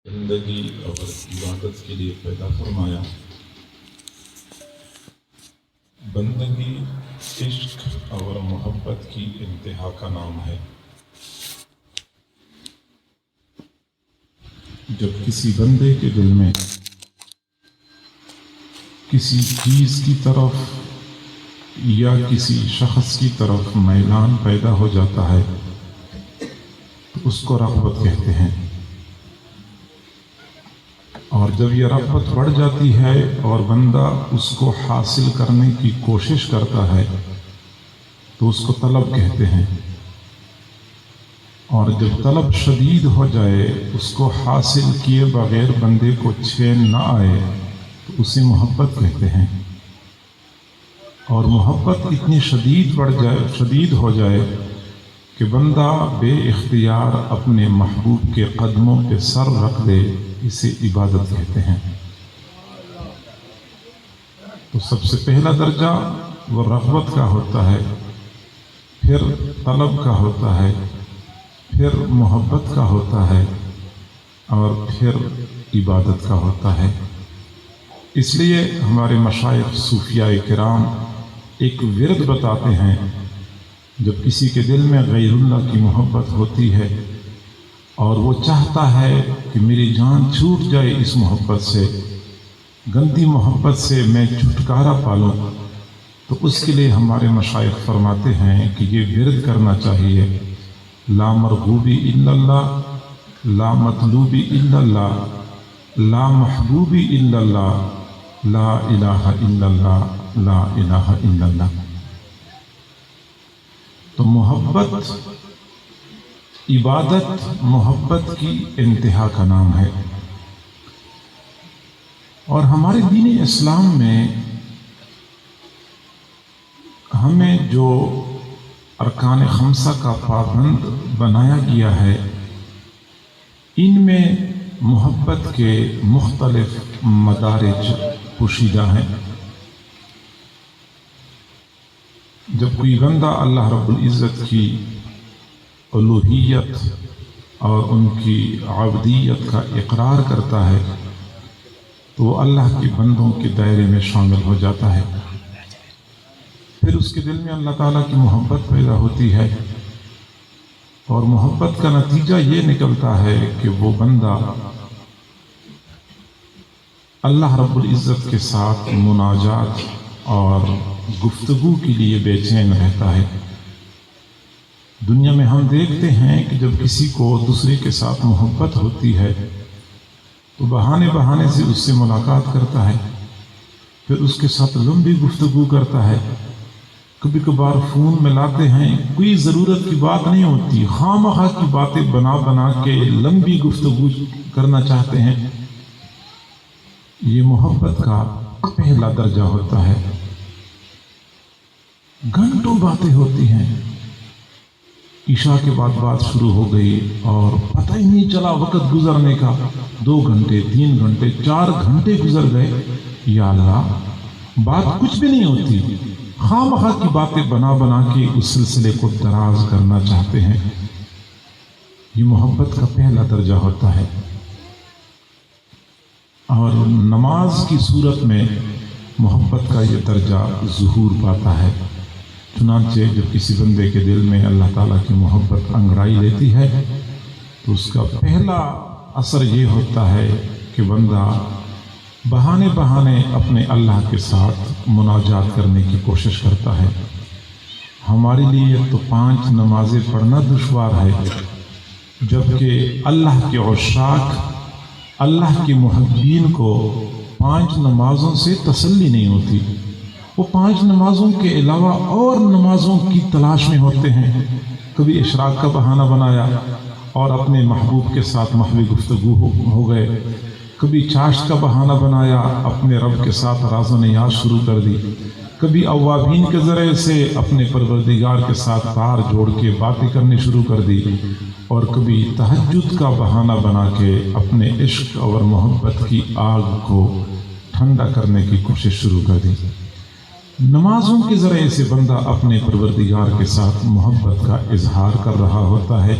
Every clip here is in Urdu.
زندگی اور عبادت کے لیے پیدا فرمایا۔ بندگی عشق اور محبت کی انتہا کا نام ہے۔ جب کسی بندے کے دل میں کسی چیز کی طرف یا کسی شخص کی طرف میلان پیدا ہو جاتا ہے تو اس کو رغبت کہتے ہیں، اور جب یہ رغبت بڑھ جاتی ہے اور بندہ اس کو حاصل کرنے کی کوشش کرتا ہے تو اس کو طلب کہتے ہیں، اور جب طلب شدید ہو جائے، اس کو حاصل کیے بغیر بندے کو چین نہ آئے تو اسے محبت کہتے ہیں۔ اور محبت اتنی شدید ہو جائے کہ بندہ بے اختیار اپنے محبوب کے قدموں پہ سر رکھ دے، اسے عبادت کہتے ہیں۔ تو سب سے پہلا درجہ وہ رغبت کا ہوتا ہے، پھر طلب کا ہوتا ہے، پھر محبت کا ہوتا ہے، اور پھر عبادت کا ہوتا ہے۔ اس لیے ہمارے مشائخ صوفیاء کرام ایک ورد بتاتے ہیں، جب کسی کے دل میں غیر اللہ کی محبت ہوتی ہے اور وہ چاہتا ہے کہ میری جان چھوٹ جائے اس محبت سے، گندی محبت سے میں چھٹکارا پالوں، تو اس کے لیے ہمارے مشائخ فرماتے ہیں کہ یہ ورد کرنا چاہیے: لا مرغوبی الا اللہ، لا مطلوبی الا اللہ، لا محبوبی الا اللہ، لا الہ الا اللہ، لا الہ الا اللہ۔ تو محبت، عبادت محبت کی انتہا کا نام ہے۔ اور ہمارے دین اسلام میں ہمیں جو ارکان خمسہ کا پابند بنایا گیا ہے، ان میں محبت کے مختلف مدارج پوشیدہ ہیں۔ جب کوئی بندہ اللہ رب العزت کی الوہیت اور ان کی عبدیت کا اقرار کرتا ہے تو وہ اللہ کے بندوں کے دائرے میں شامل ہو جاتا ہے۔ پھر اس کے دل میں اللہ تعالیٰ کی محبت پیدا ہوتی ہے، اور محبت کا نتیجہ یہ نکلتا ہے کہ وہ بندہ اللہ رب العزت کے ساتھ مناجات اور گفتگو کے لیے بے چین رہتا ہے۔ دنیا میں ہم دیکھتے ہیں کہ جب کسی کو دوسرے کے ساتھ محبت ہوتی ہے تو بہانے سے اس سے ملاقات کرتا ہے، پھر اس کے ساتھ لمبی گفتگو کرتا ہے، کبھی کبھار فون میں لاتے ہیں، کوئی ضرورت کی بات نہیں ہوتی، خواہ مخواہ کی باتیں بنا کے لمبی گفتگو کرنا چاہتے ہیں۔ یہ محبت کا پہلا درجہ ہوتا ہے۔ گھنٹوں باتیں ہوتی ہیں، عشاء کے بعد بات شروع ہو گئی اور پتہ ہی نہیں چلا وقت گزرنے کا، 2 گھنٹے 3 گھنٹے 4 گھنٹے گزر گئے۔ یا اللہ، بات کچھ بھی نہیں ہوتی، خواہ مخواہ کی باتیں بنا کے اس سلسلے کو دراز کرنا چاہتے ہیں۔ یہ محبت کا پہلا درجہ ہوتا ہے۔ اور نماز کی صورت میں محبت کا یہ درجہ ظہور پاتا ہے۔ چنانچہ جب کسی بندے کے دل میں اللہ تعالیٰ کی محبت انگڑائی لیتی ہے تو اس کا پہلا اثر یہ ہوتا ہے کہ بندہ بہانے اپنے اللہ کے ساتھ مناجات کرنے کی کوشش کرتا ہے۔ ہمارے لیے تو 5 نمازیں پڑھنا دشوار ہے، جبکہ اللہ کے عشاق، اللہ کے محبین کو 5 نمازوں سے تسلی نہیں ہوتی۔ وہ 5 نمازوں کے علاوہ اور نمازوں کی تلاش میں ہوتے ہیں۔ کبھی اشراق کا بہانہ بنایا اور اپنے محبوب کے ساتت محو گفتگو ہو گئے، کبھی چاشت کا بہانہ بنایا، اپنے رب کے ساتھ راز و نیاز شروع کر دی، کبھی اوابین کے ذریعے سے اپنے پروردگار کے ساتھ تار جوڑ کے باتیں کرنی شروع کر دی، اور کبھی تہجد کا بہانہ بنا کے اپنے عشق اور محبت کی آگ کو ٹھنڈا کرنے کی کوشش شروع کر دی۔ نمازوں کے ذریعے سے بندہ اپنے پروردگار کے ساتھ محبت کا اظہار کر رہا ہوتا ہے۔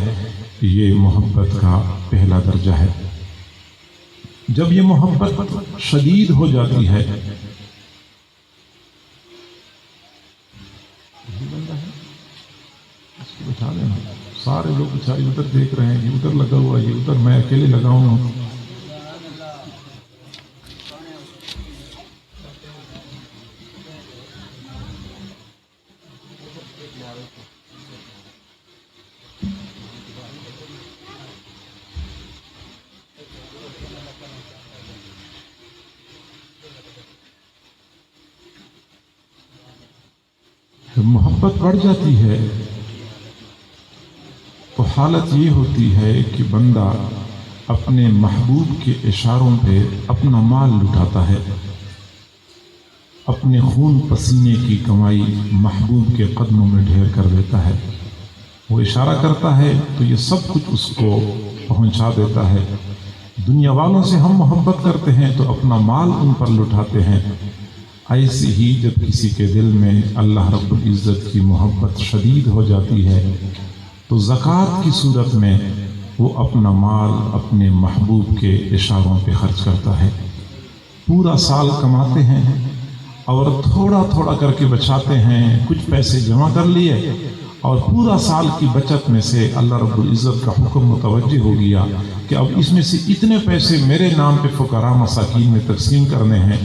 یہ محبت کا پہلا درجہ ہے۔ جب یہ محبت شدید ہو جاتی ہے، بٹھا لینا، سارے لوگ بیچارے ادھر دیکھ رہے ہیں، یہ ادھر لگا ہوا ہے، یہ ادھر، میں اکیلے لگا ہوں۔ جب محبت بڑھ جاتی ہے تو حالت یہ ہوتی ہے کہ بندہ اپنے محبوب کے اشاروں پہ اپنا مال لٹاتا ہے، اپنے خون پسینے کی کمائی محبوب کے قدموں میں ڈھیر کر دیتا ہے۔ وہ اشارہ کرتا ہے تو یہ سب کچھ اس کو پہنچا دیتا ہے۔ دنیا والوں سے ہم محبت کرتے ہیں تو اپنا مال ان پر لٹاتے ہیں۔ ایسے ہی جب کسی کے دل میں اللہ رب العزت کی محبت شدید ہو جاتی ہے تو زکوٰۃ کی صورت میں وہ اپنا مال اپنے محبوب کے اشاروں پہ خرچ کرتا ہے۔ پورا سال کماتے ہیں اور تھوڑا تھوڑا کر کے بچاتے ہیں، کچھ پیسے جمع کر لیے اور پورا سال کی بچت میں سے اللہ رب العزت کا حکم متوجہ ہو گیا کہ اب اس میں سے اتنے پیسے میرے نام پہ فقراء مساکین میں تقسیم کرنے ہیں۔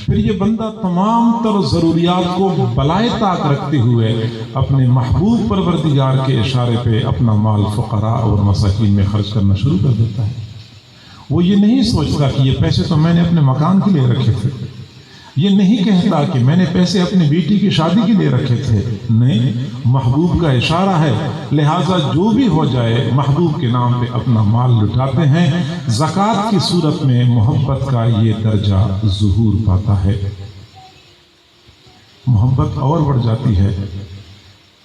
پھر یہ بندہ تمام تر ضروریات کو بلائے طاق رکھتے ہوئے اپنے محبوب پروردگار کے اشارے پہ اپنا مال فقراء اور مساکین میں خرچ کرنا شروع کر دیتا ہے۔ وہ یہ نہیں سوچتا کہ یہ پیسے تو میں نے اپنے مکان کے لیے رکھے تھے، یہ نہیں کہتا کہ میں نے پیسے اپنی بیٹی کی شادی کے لیے رکھے تھے، نہیں، محبوب کا اشارہ ہے، لہٰذا جو بھی ہو جائے محبوب کے نام پہ اپنا مال لٹاتے ہیں۔ زکوٰۃ کی صورت میں محبت کا یہ درجہ ظہور پاتا ہے۔ محبت اور بڑھ جاتی ہے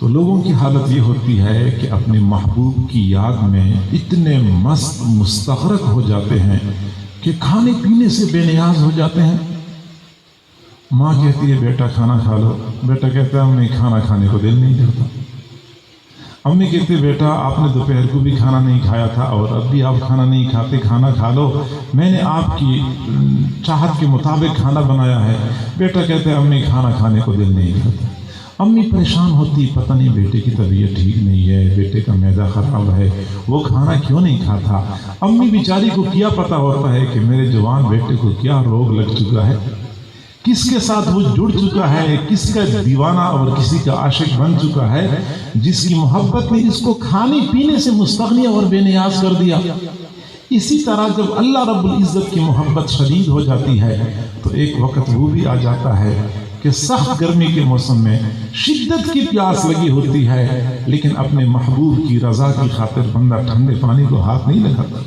تو لوگوں کی حالت یہ ہوتی ہے کہ اپنے محبوب کی یاد میں اتنے مست مستغرق ہو جاتے ہیں کہ کھانے پینے سے بے نیاز ہو جاتے ہیں۔ ماں کہتی ہے بیٹا کھانا کھا لو، بیٹا کہتا ہے امی کھانا کھانے کو دل نہیں کرتا۔ امی کہتی ہے بیٹا آپ نے دوپہر کو بھی کھانا نہیں کھایا تھا اور اب بھی آپ کھانا نہیں کھاتے، کھانا کھا لو، میں نے آپ کی چاہت کے مطابق کھانا بنایا ہے۔ بیٹا کہتا ہے امی کھانا کھانے کو دل نہیں کرتا۔ امی پریشان ہوتی، پتہ نہیں بیٹے کی طبیعت ٹھیک نہیں ہے، بیٹے کا معدہ خراب ہے، وہ کھانا کیوں نہیں کھاتا۔ امی بیچاری کو کیا پتہ ہوتا ہے کہ میرے جوان بیٹے کو کیا روگ لگ چکا ہے، کس کے ساتھ وہ جڑ چکا ہے، کس کا دیوانہ اور کسی کا عاشق بن چکا ہے، جس کی محبت نے اس کو کھانے پینے سے مستغنی اور بے نیاز کر دیا۔ اسی طرح جب اللہ رب العزت کی محبت شدید ہو جاتی ہے تو ایک وقت وہ بھی آ جاتا ہے کہ سخت گرمی کے موسم میں شدت کی پیاس لگی ہوتی ہے، لیکن اپنے محبوب کی رضا کی خاطر بندہ ٹھنڈے پانی کو ہاتھ نہیں لگاتا،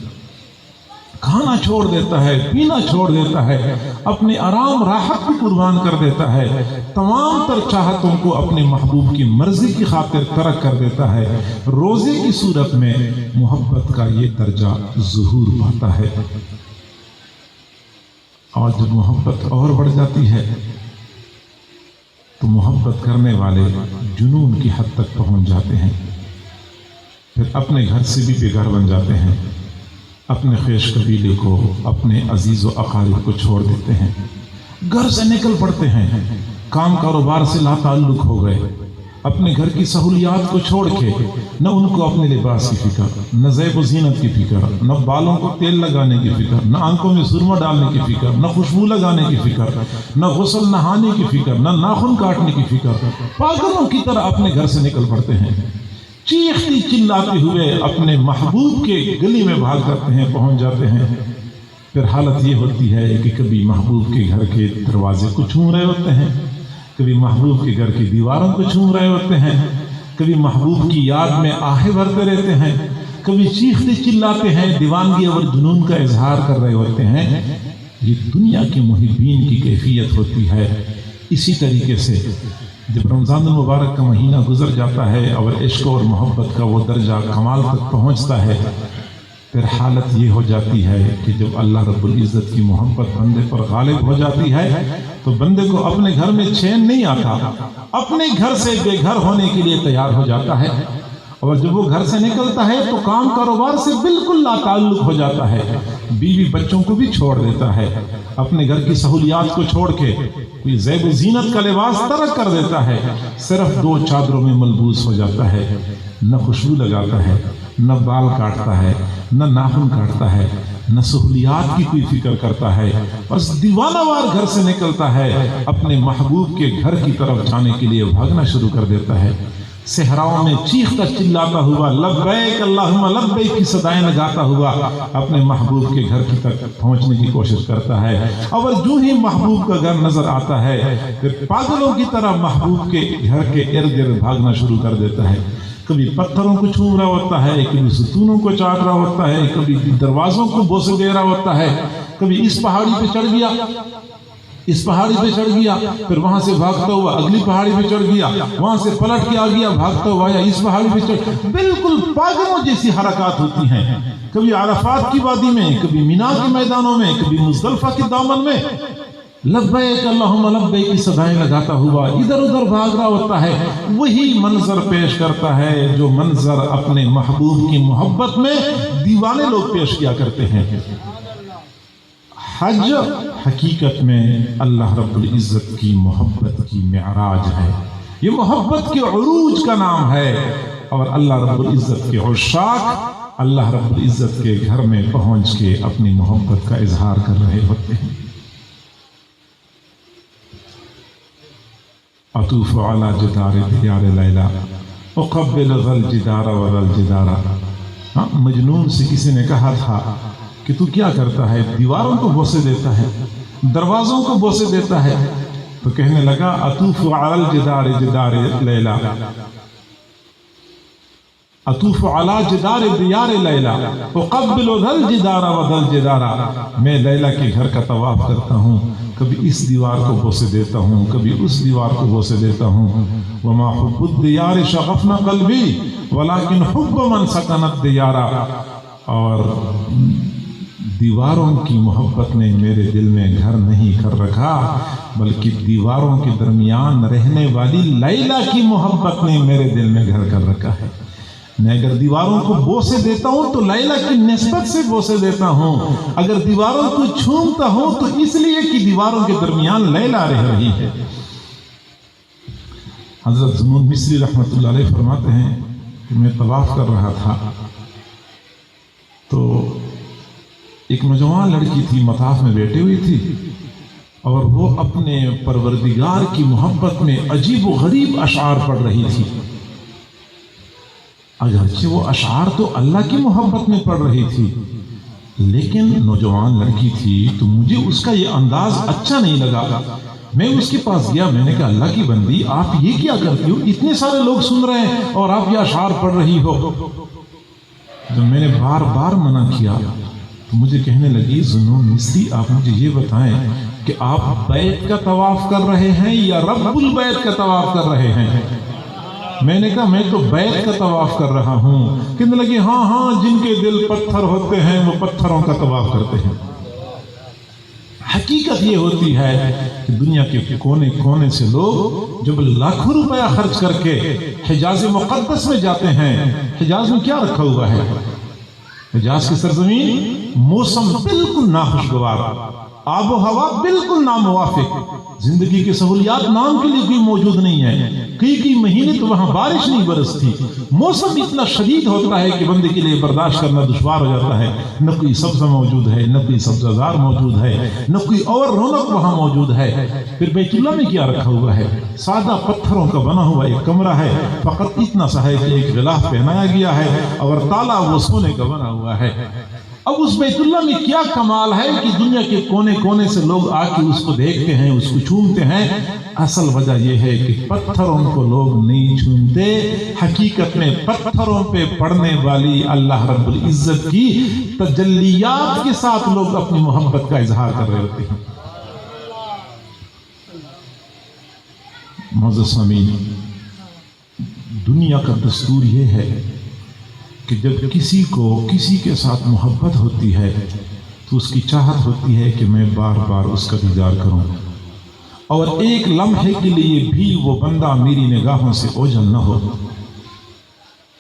کھانا چھوڑ دیتا ہے، پینا چھوڑ دیتا ہے، اپنے آرام راحت کو قربان کر دیتا ہے، تمام تر چاہتوں کو اپنے محبوب کی مرضی کی خاطر ترک کر دیتا ہے۔ روزے کی صورت میں محبت کا یہ درجہ ظہور پاتا ہے، اور جب محبت اور بڑھ جاتی ہے تو محبت کرنے والے جنون کی حد تک پہنچ جاتے ہیں، پھر اپنے گھر سے بھی بے گھر بن جاتے ہیں، اپنے خیش قبیلے کو، اپنے عزیز و اقارب کو چھوڑ دیتے ہیں، گھر سے نکل پڑتے ہیں، کام کاروبار سے لا تعلق ہو گئے، اپنے گھر کی سہولیات کو چھوڑ کے نہ ان کو اپنے لباس کی فکر، نہ زیب و زینت کی فکر، نہ بالوں کو تیل لگانے کی فکر، نہ آنکھوں میں سرما ڈالنے کی فکر، نہ خوشبو لگانے کی فکر، نہ غسل نہانے کی فکر، نہ ناخن کاٹنے کی فکر، پاگلوں کی طرح اپنے گھر سے نکل پڑتے ہیں، چیختی چلاتے ہوئے اپنے محبوب کے گلی میں بھاگ کرتے ہیں، پہنچ جاتے ہیں۔ پھر حالت یہ ہوتی ہے کہ کبھی محبوب کے گھر کے دروازے کو چھو رہے ہوتے ہیں، کبھی محبوب کے گھر کی دیواروں کو چھو رہے ہوتے ہیں، کبھی محبوب کی یاد میں آہیں بھرتے رہتے ہیں، کبھی چیختے چلاتے ہیں، دیوانگی اور جنون کا اظہار کر رہے ہوتے ہیں۔ یہ دنیا کے محبین کی کیفیت ہوتی ہے۔ اسی طریقے سے جب رمضان المبارک کا مہینہ گزر جاتا ہے اور عشق اور محبت کا وہ درجہ کمال تک پہنچتا ہے، پھر حالت یہ ہو جاتی ہے کہ جب اللہ رب العزت کی محبت بندے پر غالب ہو جاتی ہے تو بندے کو اپنے گھر میں چین نہیں آتا، اپنے گھر سے بے گھر ہونے کے لیے تیار ہو جاتا ہے، اور جب وہ گھر سے نکلتا ہے تو کام کاروبار سے بالکل لا تعلق ہو جاتا ہے، بیوی بچوں کو بھی چھوڑ دیتا ہے، اپنے گھر کی سہولیات کو چھوڑ کے کوئی زیب و زینت کا لباس ترک کر دیتا ہے، صرف 2 چادروں میں ملبوس ہو جاتا ہے، نہ خوشبو لگاتا ہے، نہ بال کاٹتا ہے، نہ ناخن کاٹتا ہے، نہ سہولیات کی کوئی فکر کرتا ہے، بس دیوانہ وار گھر سے نکلتا ہے، اپنے محبوب کے گھر کی طرف جانے کے لیے بھاگنا شروع کر دیتا ہے، صحراؤں میں چیختا چلاتا ہوا لبیک اللہم لبیک کی صدائیں لگاتا ہوا اپنے محبوب کے گھر کی تک پہنچنے کی کوشش کرتا ہے، اور جو ہی محبوب کا گھر نظر آتا ہے پھر پاگلوں کی طرح محبوب کے گھر کے ارد گرد بھاگنا شروع کر دیتا ہے، کبھی پتھروں کو چھو رہا ہوتا ہے، کبھی ستونوں کو چاٹ رہا ہوتا ہے، کبھی دروازوں کو بوسے دے رہا ہوتا ہے، کبھی اس پہاڑی پہ چڑھ گیا، اس پہاڑی پہ چڑھ گیا، پھر وہاں سے بھاگتا ہوا اگلی پہاڑی پہ چڑھ گیا، وہاں سے پلٹ کے آ گیا، بھاگتا ہوا یا اس پہاڑی پہ چڑھ، بالکل پاگلوں جیسی حرکات ہوتی ہیں، کبھی عرفات کی وادی میں، کبھی مینا کے میدانوں میں، کبھی مزدلفہ کے دامن میں لبیک اللہم لبیک کی صدائیں لگاتا ہوا ادھر ادھر بھاگ رہا ہوتا ہے، وہی منظر پیش کرتا ہے جو منظر اپنے محبوب کی محبت میں دیوانے لوگ پیش کیا کرتے ہیں۔ حج حقیقت میں اللہ رب العزت کی محبت کی معراج ہے، یہ محبت کے عروج کا نام ہے، اور اللہ رب العزت کے عشاق اللہ رب العزت کے گھر میں پہنچ کے اپنی محبت کا اظہار کر رہے ہوتے ہیں۔ اطوف علی جدار دیار لیلا اقبل ذا الجدار وذا الجدار، مجنون سے کسی نے کہا تھا کہ تو کیا کرتا ہے، دیواروں کو بوسے دیتا ہے، دروازوں کو بوسے دیتا ہے، تو کہنے لگا اطوف علی الجدار جدار لیلا، اطوف علی جدار دیار لیلا اقبل ذا الجدار وذا الجدار، میں لیلا کے گھر کا طواف کرتا ہوں، کبھی اس دیوار کو بوسے دیتا ہوں، کبھی اس دیوار کو بوسے دیتا ہوں، وما حب الدیار شغفنا قلبی ولکن حب من سکن الدیار، اور دیواروں کی محبت نے میرے دل میں گھر نہیں کر رکھا، بلکہ دیواروں کے درمیان رہنے والی لیلا کی محبت نے میرے دل میں گھر کر رکھا ہے۔ میں اگر دیواروں کو بوسے دیتا ہوں تو لیلا کی نسبت سے بوسے دیتا ہوں، اگر دیواروں کو چھومتا ہوں تو اس لیے کہ دیواروں کے درمیان لیلا رہ رہی ہے۔ حضرت ذنون مصری رحمۃ اللہ علیہ فرماتے ہیں کہ میں طواف کر رہا تھا تو ایک نوجوان لڑکی تھی، مطاف میں بیٹھی ہوئی تھی، اور وہ اپنے پروردگار کی محبت میں عجیب و غریب اشعار پڑھ رہی تھی، اگرچہ وہ اشعار تو اللہ کی محبت میں پڑھ رہی تھی، لیکن نوجوان لڑکی تھی تو مجھے اس کا یہ انداز اچھا نہیں لگا۔ میں اس کے پاس گیا، میں نے کہا اللہ کی بندی آپ یہ کیا کرتی ہو، اتنے سارے لوگ سن رہے ہیں اور آپ یہ اشعار پڑھ رہی ہو۔ جب میں نے بار بار منع کیا تو مجھے کہنے لگی ذنون مصری آپ مجھے یہ بتائیں کہ آپ بیت کا طواف کر رہے ہیں یا رب البیت کا طواف کر رہے ہیں؟ میں نے کہا میں تو بیت کا طواف کر رہا ہوں۔ کہنے لگی ہاں جن کے دل پتھر ہوتے ہیں وہ پتھروں کا طواف کرتے ہیں۔ حقیقت یہ ہوتی ہے کہ دنیا کے کونے کونے سے لوگ جب لاکھوں روپیہ خرچ کر کے حجاز مقدس میں جاتے ہیں، حجاز میں کیا رکھا ہوا ہے؟ حجاز کی سرزمین موسم بالکل ناخوشگوار، آب و ہوا بالکل ناموافق، زندگی کی سہولیات نام کے لیے کوئی موجود نہیں ہے، کئی مہینے تو وہاں بارش نہیں برستی، موسم اتنا شدید ہوتا ہے کہ بندے کے لیے برداشت کرنا دشوار ہو جاتا ہے، نہ کوئی سبزہ موجود ہے، نہ کوئی سبزہ زار موجود ہے، نہ کوئی اور رونق وہاں موجود ہے۔ پھر بیت اللہ میں کیا رکھا ہوا ہے؟ سادہ پتھروں کا بنا ہوا ایک کمرہ ہے، فقط اتنا سا ہے کہ ایک غلاف پہنایا گیا ہے اور تالا وہ سونے کا بنا ہوا ہے۔ اب اس بیت اللہ میں کیا کمال ہے کہ دنیا کے کونے کونے سے لوگ آ کے اس کو دیکھتے ہیں، اس کو چھومتے ہیں؟ اصل وجہ یہ ہے کہ پتھروں کو لوگ نہیں چھومتے، حقیقت میں پتھروں پہ پڑنے والی اللہ رب العزت کی تجلیات کے ساتھ لوگ اپنی محبت کا اظہار کر رہے ہوتے ہیں۔ معزز سامعین، دنیا کا دستور یہ ہے کہ جب کسی کو کسی کے ساتھ محبت ہوتی ہے تو اس کی چاہت ہوتی ہے کہ میں بار بار اس کا دیدار کروں، اور ایک لمحے کے لیے بھی وہ بندہ میری نگاہوں سے اوجھل نہ ہو۔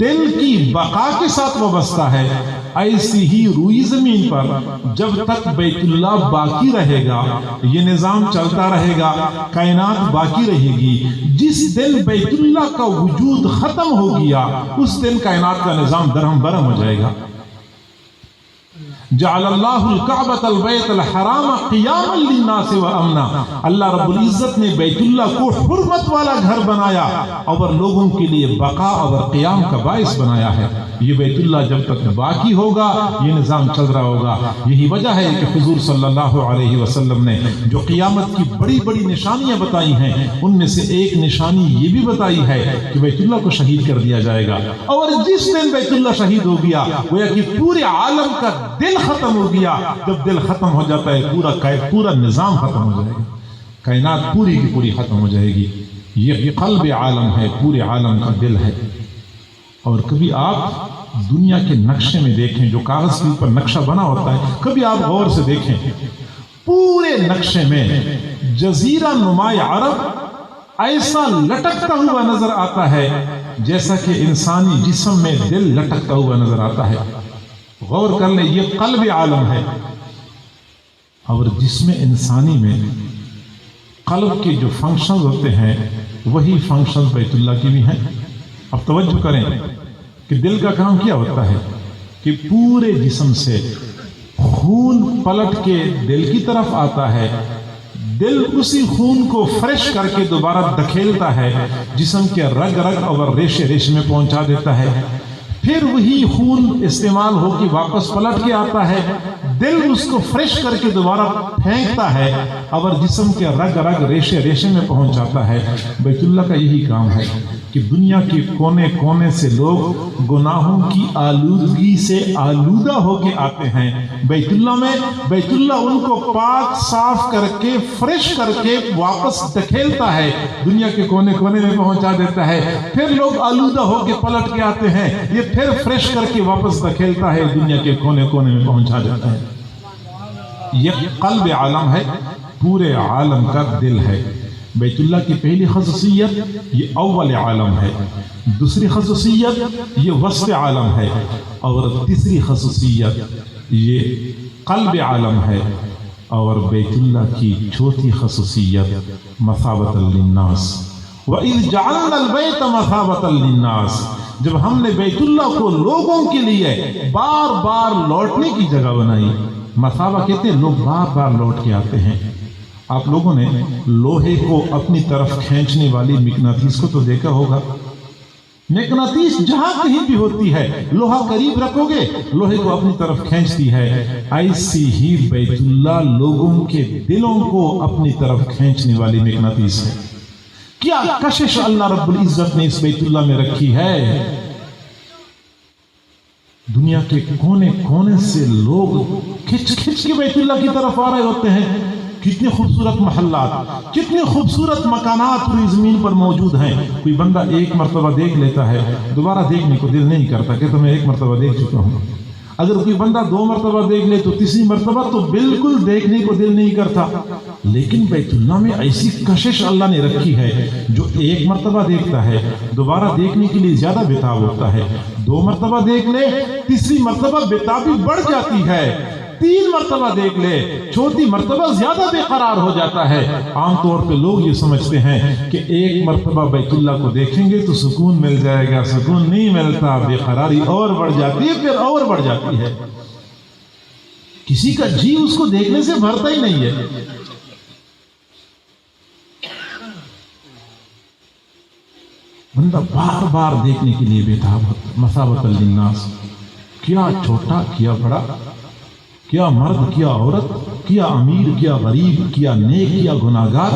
دل کی بقا کے ساتھ وابستہ ہے، ایسی ہی روئی زمین پر جب تک بیت اللہ باقی رہے گا، یہ نظام چلتا رہے گا، کائنات باقی رہے گی، جس دن بیت اللہ کا وجود ختم ہو گیا اس دن کائنات کا نظام درہم برہم ہو جائے گا۔ جعل اللہ الکعبۃ البیت الحرام قیاما للناس وامنا، اللہ رب العزت نے بیت اللہ کو حرمت والا گھر بنایا اور لوگوں کے لیے بقا اور قیام کا باعث بنایا ہے۔ یہ بیت اللہ جب تک باقی ہوگا یہ نظام چل رہا ہوگا۔ یہی وجہ ہے کہ حضور صلی اللہ علیہ وسلم نے جو قیامت کی بڑی بڑی نشانیاں بتائی ہیں ان میں سے ایک نشانی یہ بھی بتائی ہے کہ بیت اللہ کو شہید کر دیا جائے گا، اور جس دن بیت اللہ شہید ہو گیا گویا کہ پورے عالم کا دل ختم ہو گیا۔ جب دل ختم ہو جاتا ہے پورا نظام ختم ہو جائے گا، کائنات پوری کی پوری ختم ہو جائے گی۔ یہ قلب عالم ہے، پورے عالم کا دل ہے۔ اور کبھی آپ دنیا کے نقشے میں دیکھیں، جو کاغذ کے اوپر نقشہ بنا ہوتا ہے، کبھی آپ غور سے دیکھیں، پورے نقشے میں جزیرہ نما عرب ایسا لٹکتا ہوا نظر آتا ہے جیسا کہ انسانی جسم میں دل لٹکتا ہوا نظر آتا ہے۔ غور کر لیں، یہ قلب عالم ہے، اور جسم انسانی میں قلب کے جو فنکشنز ہوتے ہیں وہی فنکشنز بیت اللہ کی بھی ہیں۔ اب توجہ کریں کہ دل کا کام کیا ہوتا ہے کہ پورے جسم سے خون پلٹ کے دل کی طرف آتا ہے، دل اسی خون کو فریش کر کے دوبارہ دھکیلتا ہے، جسم کے رگ رگ اور ریشے ریشے میں پہنچا دیتا ہے، پھر وہی خون استعمال ہو کے واپس پلٹ کے آتا ہے، دل اس کو فریش کر کے دوبارہ پھینکتا ہے اور جسم کے رگ رگ ریشے ریشے میں پہنچاتا ہے۔ بیت اللہ کا یہی کام ہے کہ دنیا کے کونے کونے سے لوگ گناہوں کی آلودگی سے آلودہ ہو کے آتے ہیں بیت اللہ میں، بیت اللہ ان کو پاک صاف کر کے فریش کر کے واپس دھکیلتا ہے، دنیا کے کونے کونے میں پہنچا دیتا ہے، پھر لوگ آلودہ ہو کے پلٹ کے آتے ہیں، یہ پھر فریش کر کے واپس دھکیلتا ہے، دنیا کے کونے کونے میں پہنچا دیتا ہے۔ یہ قلب عالم ہے، پورے عالم کا دل ہے۔ بیت اللہ کی پہلی خصوصیت یہ اول عالم ہے، دوسری خصوصیت یہ وسط عالم ہے، اور تیسری خصوصیت یہ قلب عالم ہے، اور بیت اللہ کی چوتھی خصوصیت مثابۃ للناس۔ وَإِذْ جَعَلْنَا الْبَيْتَ مَثَابَةً لِلنَّاسِ، جب ہم نے بیت اللہ کو لوگوں کے لیے بار بار لوٹنے کی جگہ بنائی۔ مثابہ کہتے ہیں لوگ بار بار لوٹ کے آتے ہیں۔ آپ لوگوں نے لوہے کو اپنی طرف کھینچنے والی مقناطیس کو تو دیکھا ہوگا، مقناطیس جہاں کہیں بھی ہوتی ہے لوہا قریب رکھو گے لوہے کو اپنی طرف کھینچتی ہے، ایسی ہی بیت اللہ لوگوں کے دلوں کو اپنی طرف کھینچنے والی مقناطیس ہے۔ کیا کشش اللہ رب العزت نے اس بیت اللہ میں رکھی ہے! دنیا کے کونے کونے سے لوگ کھچ کھچ کے بیت اللہ کی طرف آ رہے ہوتے ہیں۔ کتنے خوبصورت محلات، کتنے خوبصورت مکانات پوری زمین پر موجود ہیں۔ کوئی بندہ ایک مرتبہ دیکھ لیتا ہے، دوبارہ دیکھنے کو دل نہیں کرتا کہ میں ایک مرتبہ دیکھ چکا ہوں۔ اگر کوئی بندہ دو مرتبہ دیکھ لے تو تیسری مرتبہ تو بالکل دیکھنے کو دل نہیں کرتا۔ لیکن بیت اللہ میں ایسی کشش اللہ نے رکھی ہے، جو ایک مرتبہ دیکھتا ہے دوبارہ دیکھنے کے لیے زیادہ بےتاب ہوتا ہے، دو مرتبہ دیکھ لے تیسری مرتبہ بےتابی بڑھ جاتی ہے، تین مرتبہ دیکھ لے چوتھی مرتبہ زیادہ بے قرار ہو جاتا ہے۔ عام طور پہ لوگ یہ سمجھتے ہیں کہ ایک مرتبہ بیت اللہ کو دیکھیں گے تو سکون مل جائے گا، سکون نہیں ملتا، بے قراری اور بڑھ جاتی ہے، پھر اور بڑھ جاتی ہے، کسی کا جی اس کو دیکھنے سے بھرتا ہی نہیں ہے۔ بندہ بار بار دیکھنے کے لیے بےتاب ہوتا ہے۔ مثابۃ للناس، کیا چھوٹا کیا بڑا، کیا مرد کیا عورت، کیا امیر کیا غریب، کیا نیک کیا گناہگار،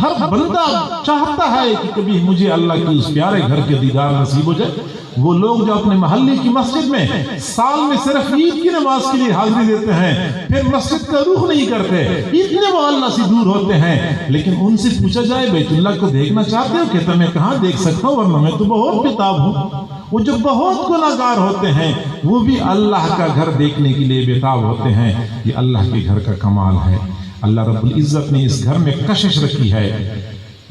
ہر بندہ چاہتا ہے کہ کبھی مجھے اللہ کے اس پیارے گھر کے دیدار نصیب ہو جائے۔ وہ لوگ جو اپنے محلے کی مسجد میں سال میں صرف عید کی نماز کے لیے حاضری دیتے ہیں، پھر مسجد کا رخ نہیں کرتے، اتنے وہ اللہ سے دور ہوتے ہیں، لیکن ان سے پوچھا جائے بیت اللہ کو دیکھنا چاہتے ہو؟ کہتا میں کہاں دیکھ سکتا ہوں، ورنہ میں تو بہت بےتاب ہوں۔ وہ جو بہت گناہگار ہوتے ہیں وہ بھی اللہ کا گھر دیکھنے کے لیے بےتاب ہوتے ہیں۔ یہ اللہ کے گھر کا کمال ہے۔ اللہ رب العزت نے اس گھر میں کشش رکھی ہے،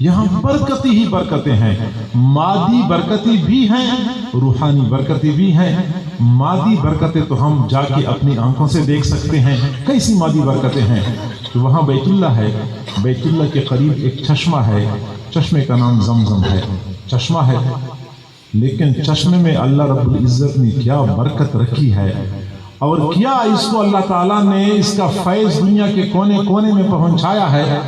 یہاں برکتی ہی برکتیں ہیں، مادی برکتی بھی ہیں، روحانی برکتی بھی ہیں۔ مادی برکتیں تو ہم جا کے اپنی آنکھوں سے دیکھ سکتے ہیں۔ کیسی مادی برکتیں ہیں کہ وہاں بیت اللہ ہے، بیت اللہ کے قریب ایک چشمہ ہے، چشمے کا نام زمزم ہے، چشمہ ہے، لیکن چشمے میں اللہ رب العزت نے کیا برکت رکھی ہے، اور کیا اس کو اللہ تعالیٰ نے اس کا فیض دنیا کے کونے کونے میں پہنچایا ہے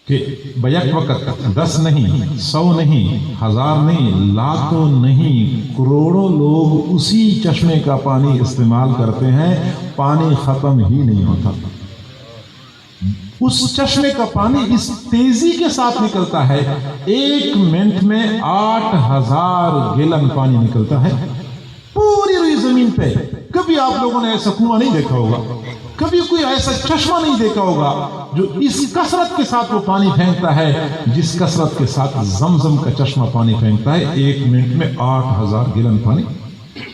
کہ بیک وقت 10 نہیں، 100 نہیں، 1000 نہیں، لاکھوں نہیں، کروڑوں لوگ اسی چشمے کا پانی استعمال کرتے ہیں، پانی ختم ہی نہیں ہوتا۔ اس چشمے کا پانی اس تیزی کے ساتھ نکلتا ہے، 1 منٹ میں 8000 گیلن پانی نکلتا ہے پوری روئی زمین پہ۔ کبھی آپ لوگوں نے ایسا کنواں نہیں دیکھا ہوگا، کبھی کوئی ایسا چشمہ نہیں دیکھا ہوگا جو اس کثرت کے ساتھ وہ پانی پھینکتا ہے جس کثرت کے ساتھ زمزم کا چشمہ پانی پھینکتا ہے۔ 1 منٹ میں 8000 گیلن پانی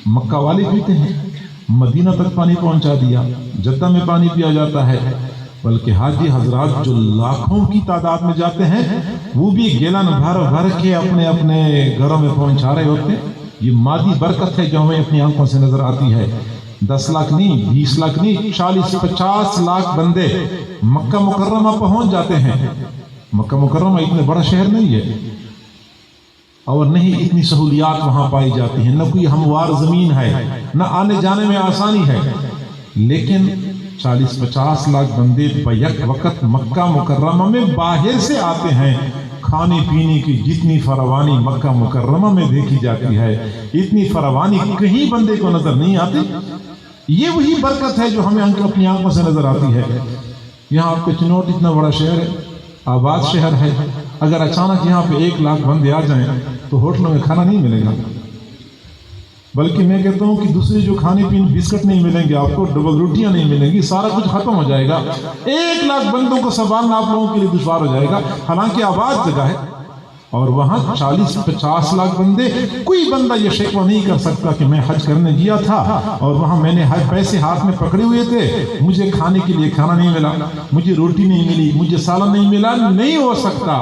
مکہ والے پیتے ہیں، مدینہ تک پانی پہنچا دیا، جدہ میں پانی پیا جاتا ہے، بلکہ حاجی حضرات جو لاکھوں کی تعداد میں جاتے ہیں وہ بھی گیلن بھر بھر کے اپنے اپنے گھروں میں پہنچا رہے ہوتے ہیں۔ یہ مادی برکت ہے جو ہمیں اپنی آنکھوں سے نظر آتی ہے۔ 10 لاکھ نہیں، 20 لاکھ نہیں، 40-50 لاکھ بندے مکہ مکرمہ پہنچ جاتے ہیں۔ مکہ مکرمہ اتنا بڑا شہر نہیں ہے اور نہیں اتنی سہولیات وہاں پائی جاتی ہیں، نہ کوئی ہموار زمین ہے، نہ آنے جانے میں آسانی ہے، لیکن 40-50 لاکھ بندے بیک وقت مکہ مکرمہ میں باہر سے آتے ہیں۔ کھانے پینے کی جتنی فراوانی مکہ مکرمہ میں دیکھی جاتی ہے، اتنی فراوانی کہیں بندے کو نظر نہیں آتی۔ یہ وہی برکت ہے جو ہمیں اپنی آنکھوں سے نظر آتی ہے۔ یہاں آپ کا چنوٹ اتنا بڑا شہر ہے، آباد شہر ہے، اگر اچانک یہاں پہ 1 لاکھ بندے آ جائیں تو ہوٹلوں میں کھانا نہیں ملے گا، بلکہ میں کہتا ہوں کہ دوسرے جو کھانے پینے بسکٹ نہیں ملیں گے آپ کو، ڈبل روٹیاں نہیں ملیں گی، سارا کچھ ختم ہو جائے گا۔ 1 لاکھ بندوں کو سنبھالنا آپ لوگوں کے لیے دشوار ہو جائے گا، حالانکہ آباد جگہ ہے، اور وہاں 40-50 لاکھ بندے۔ کوئی بندہ یہ شکوہ نہیں کر سکتا کہ میں حج کرنے گیا تھا اور وہاں میں نے پیسے ہاتھ میں پکڑے ہوئے تھے، مجھے کھانے کے لیے کھانا نہیں ملا، مجھے روٹی نہیں ملی، مجھے سالن نہیں ملا۔ نہیں ہو سکتا۔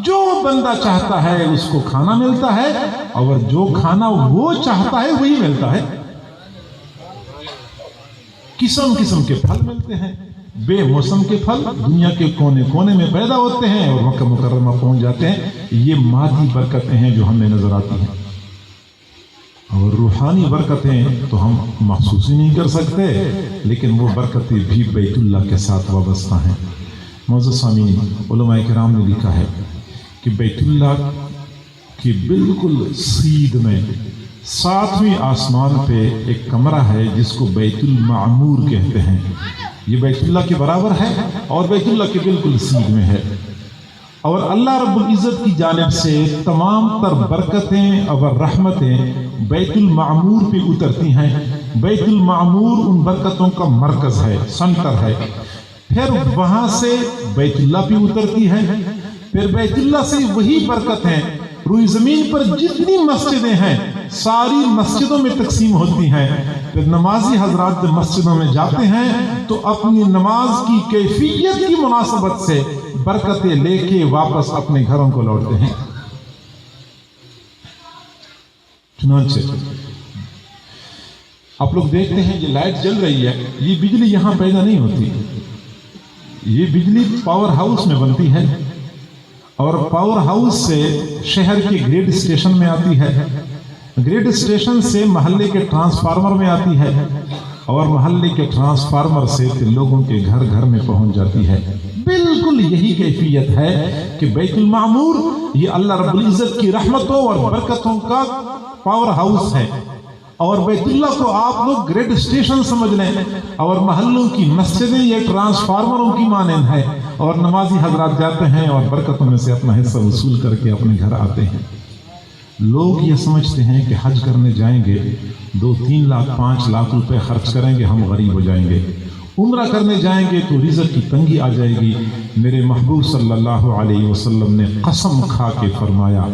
جو بندہ چاہتا ہے اس کو کھانا ملتا ہے، اور جو کھانا وہ چاہتا ہے وہی ملتا ہے۔ قسم قسم کے پھل ملتے ہیں، بے موسم کے پھل دنیا کے کونے کونے میں پیدا ہوتے ہیں اور مکہ مکرمہ پہنچ جاتے ہیں۔ یہ مادی برکتیں ہیں جو ہمیں نظر آتی ہیں، اور روحانی برکتیں تو ہم محسوس ہی نہیں کر سکتے، لیکن وہ برکتیں بھی بیت اللہ کے ساتھ وابستہ ہیں۔ معزز سامعین، علماء کرام نے لکھا ہے کہ بیت اللہ کی بالکل سید میں 7ویں آسمان پہ ایک کمرہ ہے جس کو بیت المعمور کہتے ہیں۔ یہ بیت اللہ کے برابر ہے اور بیت اللہ کے بالکل سید میں ہے، اور اللہ رب العزت کی جانب سے تمام تر برکتیں اور رحمتیں بیت المعمور پہ اترتی ہیں۔ بیت المعمور ان برکتوں کا مرکز ہے، سنٹر ہے، پھر وہاں سے بیت اللہ پہ اترتی ہے، پھر بیت اللہ سے وہی برکتیں روئی زمین پر جتنی مسجدیں ہیں ساری مسجدوں میں تقسیم ہوتی ہیں۔ پھر نمازی حضرات جب مسجدوں میں جاتے ہیں تو اپنی نماز کی کیفیت کی مناسبت سے برکتیں لے کے واپس اپنے گھروں کو لوٹتے ہیں۔ چنانچہ آپ لوگ دیکھتے ہیں یہ لائٹ جل رہی ہے، یہ بجلی یہاں پیدا نہیں ہوتی، یہ بجلی پاور ہاؤس میں بنتی ہے، اور پاور ہاؤس سے شہر کے گریڈ اسٹیشن میں آتی ہے، گریڈ اسٹیشن سے محلے کے ٹرانسفارمر میں آتی ہے، اور محلے کے ٹرانسفارمر سے لوگوں کے گھر گھر میں پہنچ جاتی ہے۔ بالکل یہی کیفیت ہے کہ بیت المعمور یہ اللہ رب العزت کی رحمتوں اور برکتوں کا پاور ہاؤس ہے، اور بیت اللہ کو آپ لوگ گریڈ اسٹیشن سمجھ لیں، اور محلوں کی مسجدیں یہ ٹرانسفارمروں کی مانند ہے، اور نمازی حضرات جاتے ہیں اور برکتوں میں سے اپنا حصہ وصول کر کے اپنے گھر آتے ہیں۔ لوگ یہ سمجھتے ہیں کہ حج کرنے جائیں گے 2-3 لاکھ 5 لاکھ روپے خرچ کریں گے ہم غریب ہو جائیں گے، عمرہ کرنے جائیں گے تو رزق کی تنگی آ جائے گی۔ میرے محبوب صلی اللہ علیہ وسلم نے قسم کھا کے فرمایا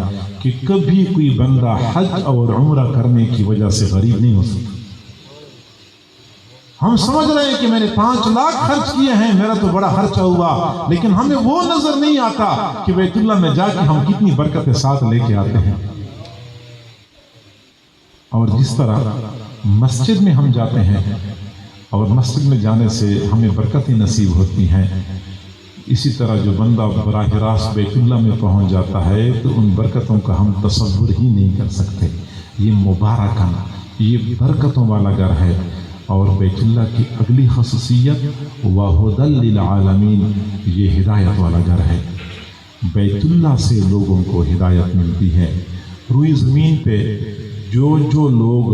کہ کبھی کوئی بندہ حج اور عمرہ کرنے کی وجہ سے غریب نہیں ہو سکتا۔ ہم سمجھ رہے ہیں کہ میں نے 5 لاکھ خرچ کیے ہیں، میرا تو بڑا خرچہ ہوا، لیکن ہمیں وہ نظر نہیں آتا کہ بیت اللہ میں جا کے ہم کتنی برکتیں ساتھ لے کے آتے ہیں۔ اور جس طرح مسجد میں ہم جاتے ہیں اور مسجد میں جانے سے ہمیں برکتیں نصیب ہوتی ہیں، اسی طرح جو بندہ براہ راست بیت اللہ میں پہنچ جاتا ہے تو ان برکتوں کا ہم تصور ہی نہیں کر سکتے۔ یہ مبارکہ، یہ برکتوں والا گھر ہے۔ اور بیت اللہ کی اگلی خصوصیت وَهُدًى لِّلْعَالَمِينَ، یہ ہدایت والا گھر ہے۔ بیت اللہ سے لوگوں کو ہدایت ملتی ہے۔ روئی زمین پہ جو لوگ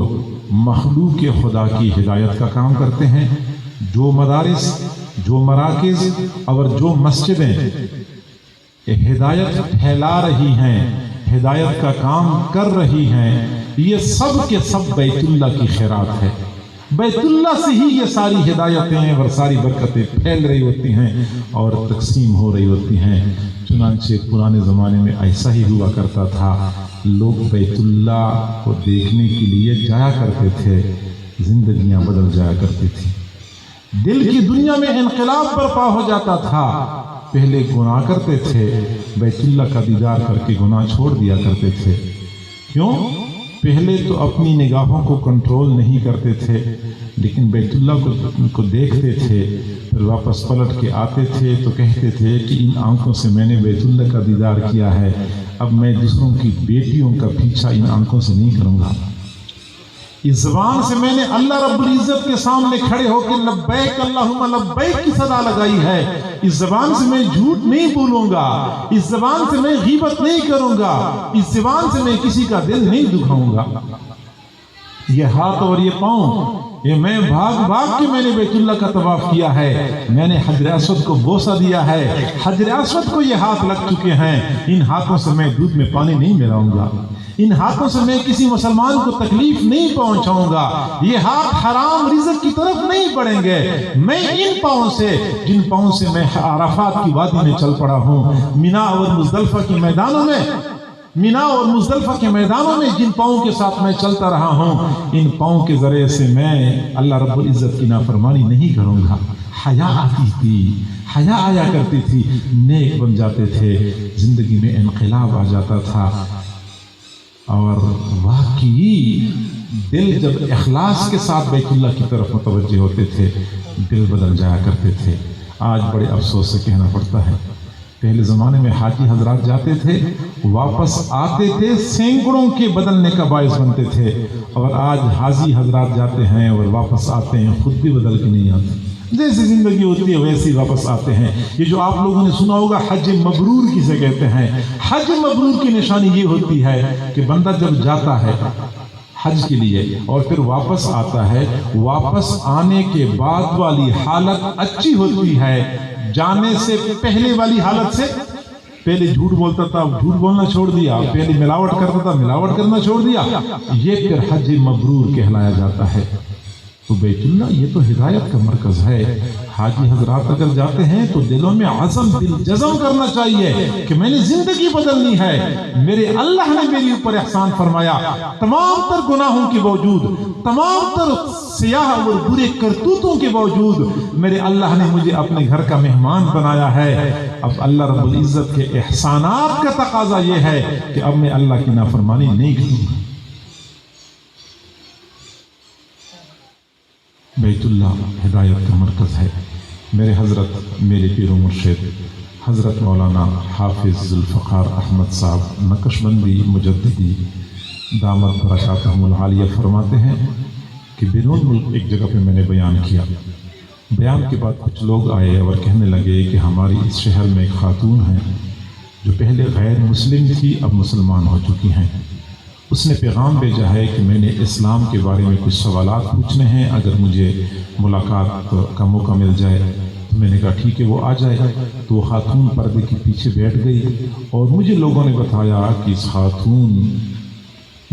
مخلوق خدا کی ہدایت کا کام کرتے ہیں، جو مدارس، جو مراکز اور جو مسجدیں ہدایت پھیلا رہی ہیں، ہدایت کا کام کر رہی ہیں، یہ سب کے سب بیت اللہ کی خیرات ہے۔ بیت اللہ سے ہی یہ ساری ہدایتیں اور ساری برکتیں پھیل رہی ہوتی ہیں اور تقسیم ہو رہی ہوتی ہیں۔ چنانچہ پرانے زمانے میں ایسا ہی ہوا کرتا تھا، لوگ بیت اللہ کو دیکھنے کے لیے جایا کرتے تھے، زندگیاں بدل جایا کرتی تھی، دل کی دنیا میں انقلاب برپا ہو جاتا تھا۔ پہلے گناہ کرتے تھے، بیت اللہ کا دیدار کر کے گناہ چھوڑ دیا کرتے تھے۔ کیوں؟ پہلے تو اپنی نگاہوں کو کنٹرول نہیں کرتے تھے، لیکن بیت اللہ کو دیکھتے تھے، پھر واپس پلٹ کے آتے تھے تو کہتے تھے کہ ان آنکھوں سے میں نے بیت اللہ کا دیدار کیا ہے، اب میں دوسروں کی بیٹیوں کا پیچھا ان آنکھوں سے نہیں کروں گا۔ اس زبان سے میں نے اللہ رب العزت کے سامنے کھڑے ہو کے لبیک اللہم لبیک کی صدا لگائی ہے۔ اس زبان سے میں جھوٹ نہیں بولوں گا، اس زبان سے میں غیبت نہیں کروں گا، اس زبان سے میں کسی کا دل نہیں دکھاؤں گا۔ یہ ہاتھ اور یہ پاؤں، یہ میں بھاگ کے میں نے بیت اللہ کا طواف کیا ہے، میں نے حجر اسود کو بوسہ دیا ہے، حجر اسود کو یہ ہاتھ لگ چکے ہیں، ان ہاتھوں سے میں دودھ میں پانی نہیں ملاؤں گا، ان ہاتھوں سے میں کسی مسلمان کو تکلیف نہیں پہنچاؤں گا، یہ ہاتھ حرام رزق کی طرف نہیں بڑھیں گے۔ میں ان پاؤں سے، جن پاؤں سے میں عرفات کی وادی میں چل پڑا ہوں، مینا اور مزدلفہ کے میدانوں میں، مینا اور مزدلفہ کے میدانوں میں جن پاؤں کے ساتھ میں چلتا رہا ہوں، ان پاؤں کے ذریعے سے میں اللہ رب العزت کی نافرمانی نہیں کروں گا۔ حیا آتی تھی، حیا آیا کرتی تھی، نیک بن جاتے تھے، زندگی میں انقلاب آ جاتا تھا، اور واقعی دل جب اخلاص کے ساتھ بیت اللہ کی طرف متوجہ ہوتے تھے، دل بدل جایا کرتے تھے۔ آج بڑے افسوس سے کہنا پڑتا ہے، پہلے زمانے میں حاجی حضرات جاتے تھے، واپس آتے تھے، سینکڑوں کے بدلنے کا باعث بنتے تھے، اور آج حاجی حضرات جاتے ہیں اور واپس آتے ہیں، خود بھی بدل کے نہیں آتے، جیسی زندگی ہوتی ہے ویسی واپس آتے ہیں۔ یہ جو آپ لوگوں نے سنا ہوگا حج مبرور کسے کہتے ہیں، حج مبرور کی نشانی یہ ہوتی ہے کہ بندہ جب جاتا ہے حج کے لیے اور پھر واپس آتا ہے، واپس آنے کے بعد والی حالت اچھی ہوتی ہے جانے سے پہلے والی حالت سے۔ پہلے جھوٹ بولتا تھا، جھوٹ بولنا چھوڑ دیا، پہلے ملاوٹ کرتا تھا، ملاوٹ کرنا چھوڑ دیا، یہ پھر حج مبرور کہلایا جاتا ہے۔ تو بیت اللہ یہ تو ہدایت کا مرکز ہے۔ حاجی حضرات اگر جاتے ہیں تو دلوں میں عزم، دل جزم کرنا چاہیے کہ میں نے زندگی بدلنی ہے، میرے اللہ نے میرے اوپر احسان فرمایا، تمام تر گناہوں کے باوجود، تمام تر سیاہ اور برے کرتوتوں کے باوجود میرے اللہ نے مجھے اپنے گھر کا مہمان بنایا ہے۔ اب اللہ رب العزت کے احسانات کا تقاضا یہ ہے کہ اب میں اللہ کی نافرمانی نہیں کروں گا۔ بیت اللہ ہدایت کا مرکز ہے۔ میرے حضرت، میرے پیر و مرشد حضرت مولانا حافظ ذوالفقار احمد صاحب نقشبندی مجددی دامت برکاتہم العالیہ فرماتے ہیں کہ بیرون ملک ایک جگہ پہ میں نے بیان کیا، بیان کے بعد کچھ لوگ آئے اور کہنے لگے کہ ہماری اس شہر میں ایک خاتون ہے جو پہلے غیر مسلم تھی، اب مسلمان ہو چکی ہیں۔ اس نے پیغام بھیجا ہے کہ میں نے اسلام کے بارے میں کچھ سوالات پوچھنے ہیں، اگر مجھے ملاقات کا موقع مل جائے تو میں نے کہا ٹھیک ہے، وہ آ جائے۔ تو وہ خاتون پردے کے پیچھے بیٹھ گئی اور مجھے لوگوں نے بتایا کہ اس خاتون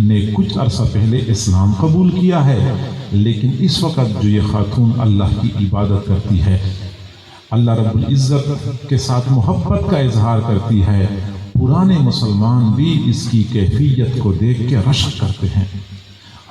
نے کچھ عرصہ پہلے اسلام قبول کیا ہے، لیکن اس وقت جو یہ خاتون اللہ کی عبادت کرتی ہے، اللہ رب العزت کے ساتھ محبت کا اظہار کرتی ہے، پرانے مسلمان بھی اس کی کیفیت کو دیکھ کے رشک کرتے ہیں۔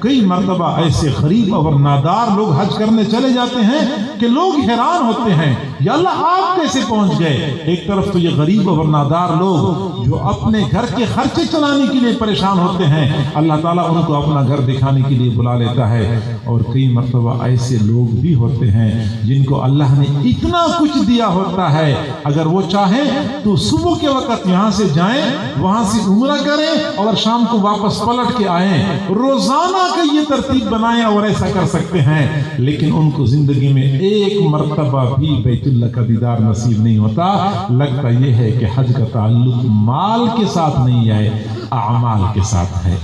کئی مرتبہ ایسے غریب اور نادار لوگ حج کرنے چلے جاتے ہیں کہ لوگ حیران ہوتے ہیں یا اللہ آپ کیسے پہنچ گئے۔ ایک طرف تو یہ غریب اور نادار لوگ جو اپنے گھر کے خرچے چلانے کے لیے پریشان ہوتے ہیں، اللہ تعالیٰ ان کو اپنا گھر دکھانے کے لیے بلا لیتا ہے۔ اور کئی مرتبہ ایسے لوگ بھی ہوتے ہیں جن کو اللہ نے اتنا کچھ دیا ہوتا ہے، اگر وہ چاہیں تو صبح کے وقت یہاں سے جائیں، وہاں سے عمرہ کریں اور شام کو واپس پلٹ کے آئیں، روزانہ کا یہ ترتیب بنائیں اور ایسا کر سکتے ہیں، لیکن ان کو زندگی میں ایک مرتبہ بھی بیت اللہ کا دیدار نصیب نہیں ہوتا۔ لگتا یہ ہے کہ حج کا تعلق مال کے ساتھ نہیں ہے، اعمال کے ساتھ ہے،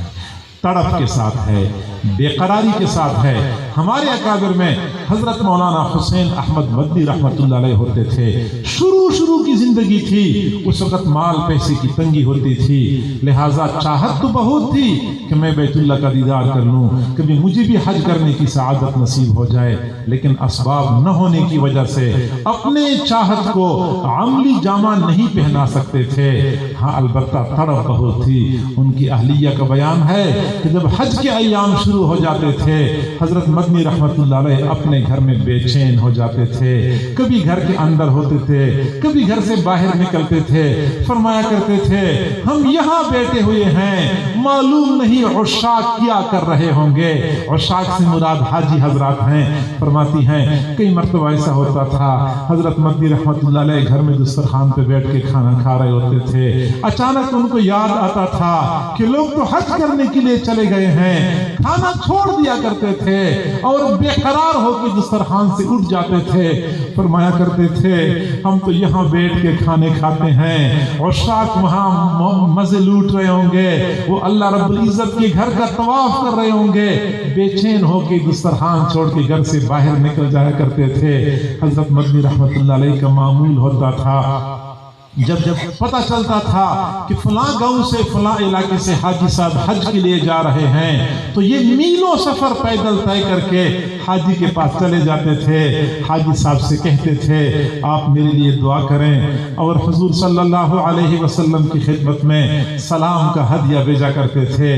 تڑپ کے ساتھ ہے، بے قراری کے ساتھ ہے۔ ہمارے اکابر میں حضرت مولانا حسین احمد مدنی رحمت اللہ علیہ ہوتے تھے۔ شروع کی زندگی تھی، اس وقت مال پیسے کی تنگی ہوتی تھی، لہٰذا چاہت تو بہت تھی کہ میں بیت اللہ کا دیدار کر لوں، کبھی مجھے بھی حج کرنے کی سعادت نصیب ہو جائے، لیکن اسباب نہ ہونے کی وجہ سے اپنے چاہت کو عملی جامہ نہیں پہنا سکتے تھے۔ ہاں البتہ تڑپ بہت تھی۔ ان کی اہلیہ کا بیان ہے کہ جب حج کے ایام شروع ہو جاتے تھے، حضرت مدنی رحمت اللہ علیہ اپنے گھر میں بے چین ہو جاتے تھے، کبھی گھر کے اندر ہوتے تھے، کبھی گھر سے باہر نکلتے تھے، فرمایا کرتے تھے ہم یہاں بیٹھے ہوئے ہیں، معلوم نہیں عشاق کیا کر رہے ہوں گے۔ عشاق سے مراد حاجی حضرات ہیں۔ فرماتی ہیں کئی مرتبہ ایسا ہوتا تھا، حضرت مدنی رحمت اللہ علیہ گھر میں دسترخوان پہ بیٹھ کے کھانا کھا رہے ہوتے تھے، اچانک ان کو یاد آتا تھا کہ لوگ تو حج کرنے کے لیے چلے گئے ہیں، کھانا چھوڑ دیا کرتے تھے اور بے قرار ہو کے دسترخوان سے اٹھ جاتے تھے۔ فرمایا کرتے تھے ہم تو یہاں بیٹھ کے کھانے کھاتے ہیں، عشاق وہاں مزے لوٹ رہے ہوں گے، وہ اللہ رب العزت کے گھر کا طواف کر رہے ہوں گے۔ بے چین ہو کے دسترخوان چھوڑ کے گھر سے باہر نکل جایا کرتے تھے۔ حضرت مدنی رحمت اللہ علیہ کا معمول ہوتا تھا، جب پتہ چلتا تھا کہ فلاں گاؤں سے فلاں علاقے سے حاجی صاحب حج کے لیے جا رہے ہیں، تو یہ میلوں سفر پیدل طے کر کے حاجی کے پاس چلے جاتے تھے۔ حاجی صاحب سے کہتے تھے آپ میرے لیے دعا کریں، اور حضور صلی اللہ علیہ وسلم کی خدمت میں سلام کا ہدیہ بھیجا کرتے تھے۔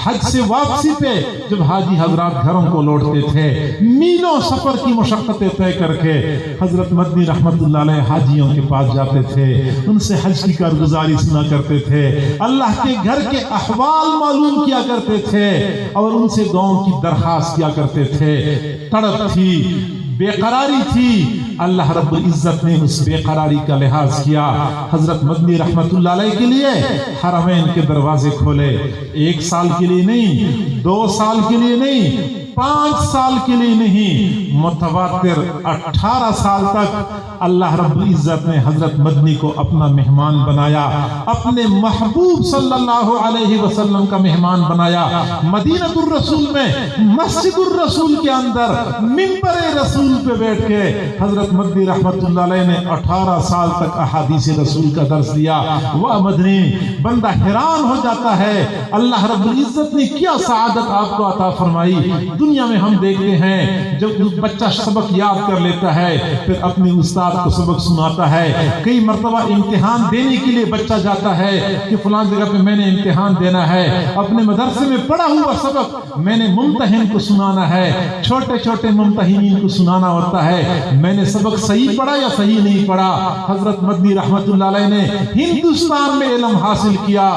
حج سے واپسی پہ جب حاجی حضرات گھروں کو لوٹتے تھے، میلوں سفر کی مشقتیں طے کر کے حضرت مدنی رحمت اللہ علیہ حاجیوں کے پاس جاتے تھے، ان سے حج کی کارگزاری سنا کرتے تھے، اللہ کے گھر کے احوال معلوم کیا کرتے تھے اور ان سے دعاؤں کی درخواست کیا کرتے تھے۔ تڑپ تھی، بے قراری تھی، اللہ رب العزت نے اس بے قراری کا لحاظ کیا۔ حضرت مدنی رحمت اللہ علیہ کے لیے حرمین کے دروازے کھولے، 1 سال کے لیے نہیں، 2 سال کے لیے نہیں، 5 سال کے لیے نہیں، متواتر 18 سال تک اللہ رب العزت نے حضرت مدنی کو اپنا مہمان بنایا، اپنے محبوب صلی اللہ علیہ وسلم کا مہمان بنایا۔ مدینہ الرسول میں مسجد الرسول کے اندر منبر رسول پہ بیٹھ کے حضرت مدنی رحمت اللہ علیہ نے 18 سال تک احادیث رسول کا درس دیا۔ وہ مدنی بندہ حیران ہو جاتا ہے، اللہ رب العزت نے کیا سعادت آپ کو عطا فرمائی۔ دنیا میں ہم دیکھتے ہیں جب بچہ سبق یاد کر لیتا ہے پھر اپنے استاد کو سبق سناتا ہے۔ کئی مرتبہ امتحان دینے کے لیے بچہ جاتا ہے کہ فلاں جگہ پہ میں نے امتحان دینا ہے، اپنے مدرسے میں پڑھا ہوا سبق میں نے ممتحن کو سنانا ہے، چھوٹے چھوٹے ممتحنین کو سنانا ہوتا ہے، میں نے سبق صحیح پڑھا یا صحیح نہیں پڑھا۔ حضرت مدنی رحمت اللہ علیہ نے ہندوستان میں علم حاصل کیا،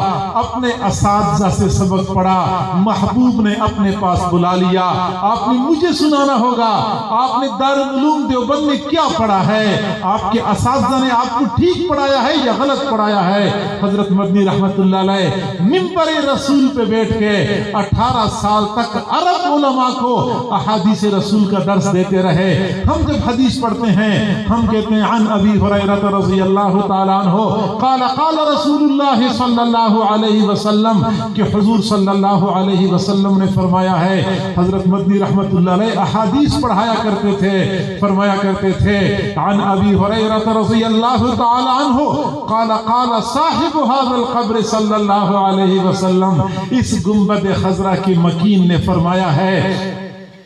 اپنے اساتذہ سے سبق پڑھا، محبوب نے اپنے پاس بلا لیا، آپ نے مجھے سنانا ہوگا، آپ نے دارالعلوم دیوبند میں کیا پڑھا ہے، آپ کے اساتذہ نے آپ کو ٹھیک پڑھایا ہے یا غلط پڑھایا ہے۔ حضرت مدنی رحمت اللہ علیہ منبر رسول پہ بیٹھ کے 18 سال تک عرب علماء کو احادیث رسول کا درس دیتے رہے۔ ہم جب حدیث پڑھتے ہیں ہم کہتے ہیں عن ابی ہریرہ رضی اللہ تعالیٰ عنہ قال قال رسول اللہ صلی اللہ علیہ وسلم، کہ حضور صلی اللہ علیہ وسلم نے فرمایا ہے۔ حضرت مدنی رحمت اللہ علیہ احادیث پڑھایا کرتے تھے، فرمایا کرتے تھے عن ابی ہریرہ رضی اللہ تعالی عنہ قال قال صاحب هذا القبر صلی اللہ علیہ وسلم، اس گنبد خضرا کے مکین نے فرمایا ہے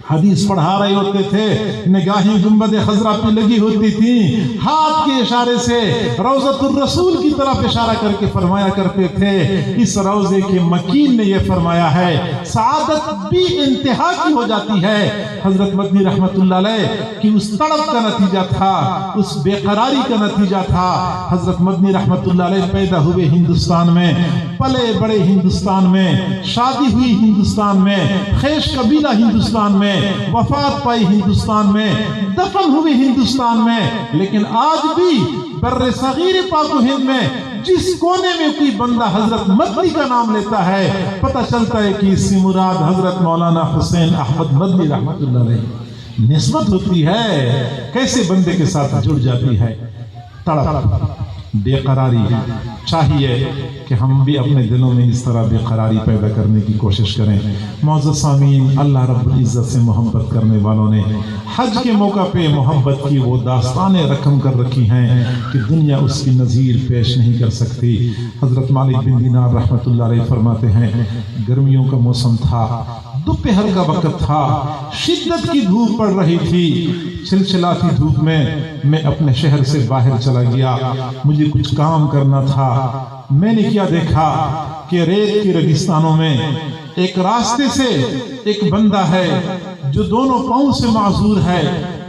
حدیث پڑھا رہے ہوتے تھے، نگاہیں گنبد خضرا پہ لگی ہوتی تھیں، ہاتھ کے اشارے سے روضۃ الرسول کی طرف اشارہ کر کے فرمایا کرتے تھے، اس روضے کے مکین نے یہ فرمایا ہے سعادت بھی انتہا کی ہو جاتی ہے۔ حضرت مدنی رحمت اللہ علیہ کہ اس تڑپ کا نتیجہ تھا، اس بے قراری کا نتیجہ تھا۔ حضرت مدنی رحمت اللہ علیہ پیدا ہوئے ہندوستان میں، پلے بڑے ہندوستان میں، شادی ہوئی ہندوستان میں، خیش قبیلہ ہندوستان میں، وفات پائی ہندوستان میں، دفن ہوئی ہندوستان میں، لیکن آج بھی بر صغیر پاک و ہند میں جس کونے میں کوئی بندہ حضرت مدنی کا نام لیتا ہے پتہ چلتا ہے کہ اس سے مراد حضرت مولانا حسین احمد مدنی رحمت اللہ علیہ نسبت ہوتی ہے۔ کیسے بندے کے ساتھ جڑ جاتی ہے تڑپ، بے قراری۔ چاہیے کہ ہم بھی اپنے دلوں میں اس طرح بے قراری پیدا کرنے کی کوشش کریں۔ معزز سامعین، اللہ رب العزت سے محبت کرنے والوں نے حج کے موقع پہ محبت کی وہ داستانیں رقم کر رکھی ہیں کہ دنیا اس کی نظیر پیش نہیں کر سکتی۔ حضرت مالک بن دینار رحمت اللہ علیہ فرماتے ہیں گرمیوں کا موسم تھا، دوپہر کا وقت تھا، شدت کی دھوپ پڑ رہی تھی، چلچلاتی دھوپ میں اپنے شہر سے باہر چلا گیا، مجھے کچھ کام کرنا تھا۔ میں نے کیا دیکھا کہ ریت کے ریگستانوں میں ایک راستے سے ایک بندہ ہے جو دونوں پاؤں سے معذور ہے،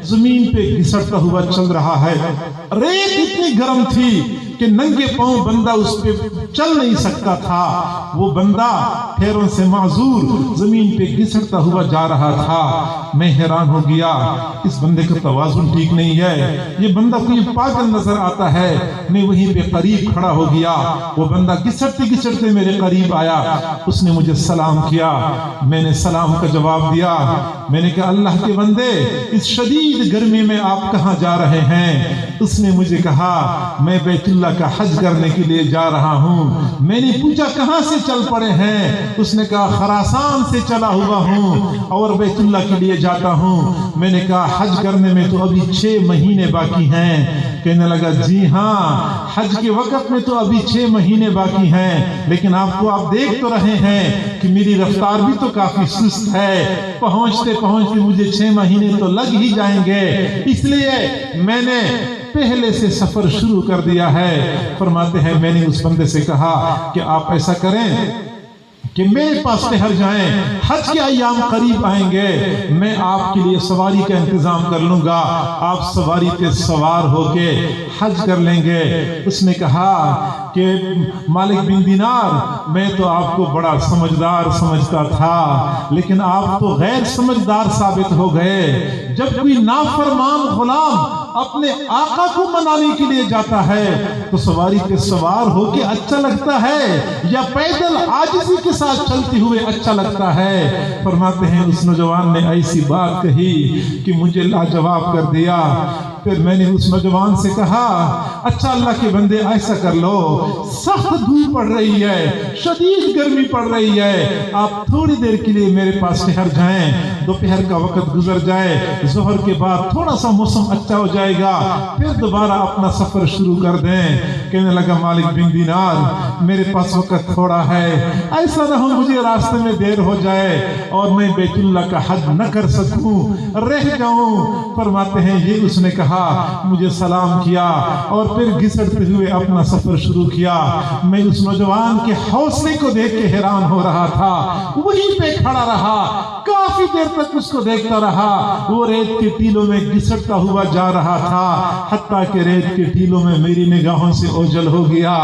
زمین پہ گھسٹتا ہوا چل رہا ہے۔ ریت اتنی گرم تھی کہ ننگے پاؤں بندہ اس پہ چل نہیں سکتا تھا۔ وہ بندہ پیروں سے معذور زمین پہ گھسٹتا ہوا جا رہا تھا۔ میں حیران ہو گیا، اس بندے کا توازن ٹھیک نہیں ہے، یہ بندہ کوئی پاگل نظر آتا ہے۔ میں وہیں پہ قریب کھڑا ہو گیا، وہ بندہ گھسٹتے گھسٹتے میرے قریب آیا، اس نے مجھے سلام کیا، میں نے سلام کا جواب دیا۔ میں نے کہا اللہ کے بندے اس شدید گرمی میں آپ کہاں جا رہے ہیں؟ اس نے مجھے کہا میں بیت اللہ کا حج کرنے کے لیے جا رہا ہوں۔ میں نے پوچھا کہاں سے چل پڑے ہیں؟ اس نے کہا خراسان سے چلا ہوا ہوں اور بیت اللہ کے لیے جاتا ہوں۔ میں نے کہا حج کرنے میں تو ابھی 6 مہینے باقی ہیں۔ کہنے لگا جی ہاں، حج کے وقت میں تو ابھی 6 مہینے باقی ہیں، لیکن آپ دیکھ تو رہے ہیں کہ میری رفتار بھی تو کافی سست ہے، پہنچتے پہنچتے مجھے 6 مہینے تو لگ ہی جائیں گے، اس لیے میں نے پہلے سے سفر شروع کر دیا ہے۔ فرماتے ہیں میں نے اس بندے سے کہا کہ آپ ایسا کریں کہ میرے پاس ٹھہر جائیں، حج کے ایام قریب آئیں گے، میں آپ کے لیے سواری کا انتظام کر لوں گا، آپ سواری پہ سوار ہو کے حج کر لیں گے۔ اس نے کہا کہ مالک بن دینار میں تو آپ کو بڑا سمجھدار سمجھتا تھا، لیکن آپ تو غیر سمجھدار ثابت ہو گئے۔ جب کوئی نافرمان غلام اپنے آقا کو منانے کے لیے جاتا ہے تو سواری پہ سوار ہو کے اچھا لگتا ہے یا پیدل عاجزی کے ساتھ چلتے ہوئے اچھا لگتا ہے؟ فرماتے ہیں اس نوجوان نے ایسی بات کہی کہ مجھے لاجواب کر دیا۔ پھر میں نے اس نوجوان سے کہا اچھا اللہ کے بندے ایسا کر لو، سخت دھوپ پڑ رہی ہے، شدید گرمی پڑ رہی ہے، آپ تھوڑی دیر کے لیے میرے پاس ٹھہر جائیں، دوپہر کا وقت گزر جائے، ظہر کے بعد تھوڑا سا موسم اچھا ہو جائے گا، پھر دوبارہ اپنا سفر شروع کر دیں۔ کہنے لگا مالک بن دینار میرے پاس وقت تھوڑا ہے، ایسا نہ ہو مجھے راستے میں دیر ہو جائے اور میں بیت اللہ کا حج نہ کر سکوں، رہ جاؤں۔ فرماتے ہیں یہ اس نے کہا، مجھے سلام کیا اور پھر گھسٹتے ہوئے اپنا سفر شروع کیا۔ میں اس نوجوان کے حوصلے کو دیکھ کے حیران ہو رہا تھا، وہیں پہ کھڑا رہا، کافی دیر تک اس کو دیکھتا رہا۔ وہ ریت کے ٹیلوں میں گھسٹتا ہوا جا رہا تھا، حتیٰ کہ ریت کے ٹیلوں میں میری نگاہوں سے اوجھل ہو گیا۔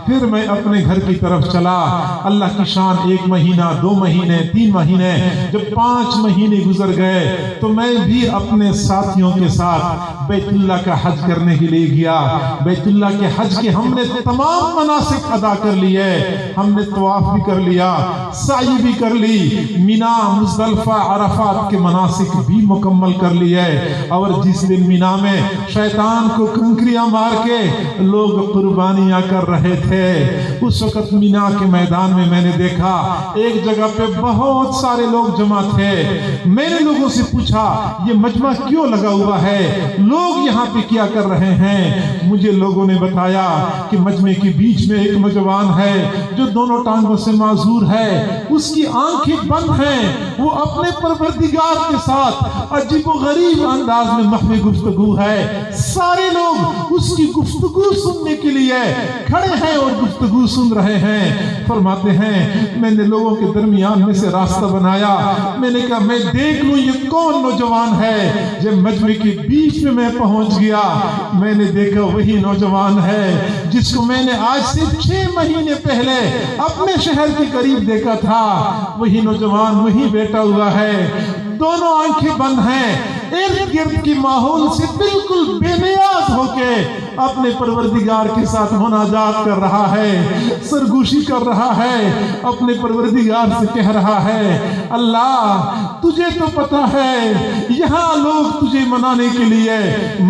پھر میں اپنے گھر کی طرف چلا۔ اللہ کی شان 1 مہینہ، 2 مہینے، 3 مہینے، جب 5 مہینے گزر گئے تو میں بھی اپنے ساتھیوں کے ساتھ بیت اللہ کا حج کرنے کے لیے گیا۔ بیت اللہ کے حج کے ہم نے تمام مناسک ادا کر لیے، ہم نے طواف بھی کر لیا، سعی بھی کر لی، مینا، مزدلفہ، عرفات کے مناسک بھی مکمل کر لیے۔ اور جس دن مینا میں شیطان کو کنکریاں مار کے لوگ قربانیاں کر رہے تھے، اس وقت مینا کے میدان میں میں نے دیکھا ایک جگہ پہ بہت سارے لوگ جمع تھے۔ میں نے لوگوں سے پوچھا یہ مجمع کیوں لگا ہوا ہے؟ لوگ لوگ یہاں پہ کیا کر رہے ہیں؟ مجھے لوگوں نے بتایا کہ مجمع کے بیچ میں ایک نوجوان ہے جو دونوں ٹانگوں سے معذور ہے، اس کی آنکھیں بند ہیں، وہ اپنے پروردگار کے ساتھ عجیب و غریب انداز میں محو گفتگو ہے۔ سارے لوگ اس کی گفتگو سننے کے لیے کھڑے ہیں اور گفتگو سن رہے ہیں۔ فرماتے ہیں میں نے لوگوں کے درمیان میں سے راستہ بنایا، میں نے کہا میں دیکھ لوں یہ کون نوجوان ہے۔ جب مجمع کے بیچ میں پہنچ گیا، میں نے دیکھا وہی نوجوان ہے جس کو میں نے آج سے 6 مہینے پہلے اپنے شہر کے قریب دیکھا تھا۔ وہی نوجوان وہی بیٹھا ہوا ہے، دونوں آنکھیں بند ہیں، ارد گرد کی ماحول سے بالکل بے نیاز ہو کے اپنے پروردگار کے ساتھ مناجات کر رہا ہے، سرگوشی کر رہا ہے، اپنے پروردگار سے کہہ رہا ہے اللہ تجھے تو پتا ہے یہاں لوگ تجھے منانے کے لیے